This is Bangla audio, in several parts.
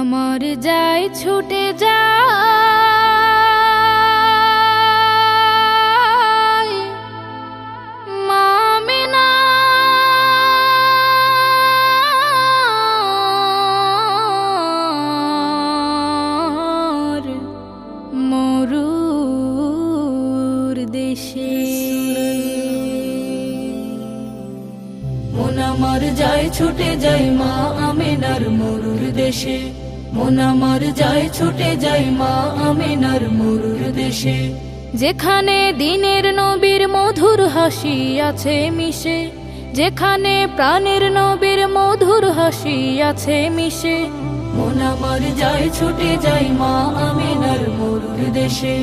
আমার যায় ছুটে যায় মা আমিনার মরুর দেশে। মন আমার যায় ছুটে যায় মা আমিনার মরুর দেশে। মন আমার যায় ছুটে যায় মা আমিনার মরুর দেশে। যেখানে দিনের নবীর মধুর হাসি আছে মিশে, যেখানে প্রাণের নবীর মধুর হাসি আছে মিশে। মন আমার যায় ছুটে যায় মা আমিনার মরুর দেশে।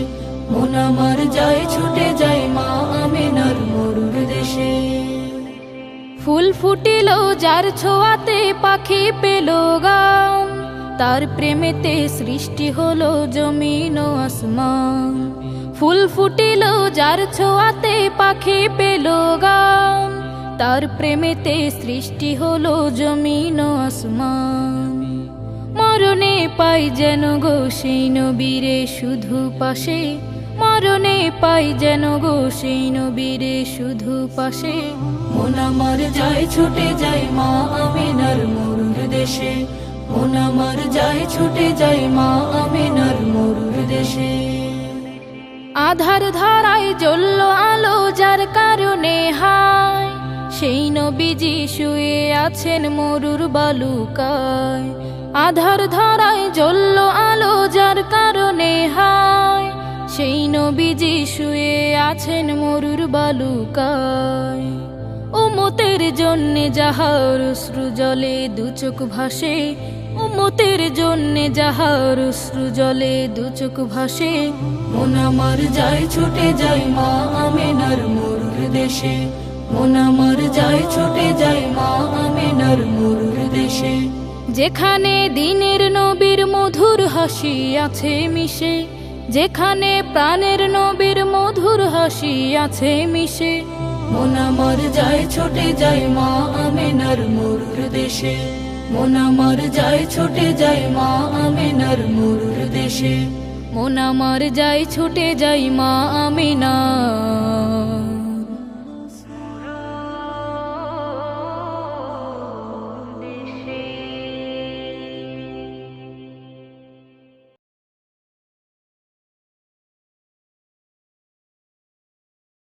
মন আমার যায় ছুটে যায় মা আমিনার মরুর দেশে। ফুল ফুটিল যার ছোঁয়াতে পাখি পেল গান, তার প্রেমেতে সৃষ্টি হলো জমিন ও আসমান। ফুল ফুটিল যার ছোঁয়াতে পাখি পেল গান, তার প্রেমেতে সৃষ্টি হলো জমিন ও আসমান। মরণে পাই যেন গো সেই নবীরে শুধু পাশে, মরণে পাই যেন গো সেই নবীরে শুধু পাশে। মন আমার যায় ছুটে যায় মা আমিনার মরুর দেশে। মন আমার যায় ছুটে যায় মা আমিনার মরুর দেশে। আধার ধারায় জ্বলল আলো যার কারণে হায়, সেই নবীজি শুয়ে আছেন মরুর বালুকায়। আধার ধারায় জ্বলল আলো যার কারণে হায়, সেই নবীজি শুয়ে আছেন মরুর বালুকায়। উম্মতের জন্যে যাহার অশ্রু জলে দু চোখ ভাসে, উম্মতের জন্যে যাহার অশ্রু জলে দু চোখ ভাসে। মন আমার যায় ছুটে যায় মা আমিনার মরুর দেশে। মন আমার যায় ছুটে যায় মা আমিনার মরুর দেশে। যেখানে দিনের নবীর মধুর হাসি আছে মিশে, যেখানে প্রাণের নবীর মধুর হাসি আছে মিশে। মন আমার যায় ছুটে যায় মা আমিনার মরুর দেশে। মন আমার যায় ছুটে যায় মা আমিনার মরুর দেশে। মন আমার যায় ছুটে যায় মা আমিনা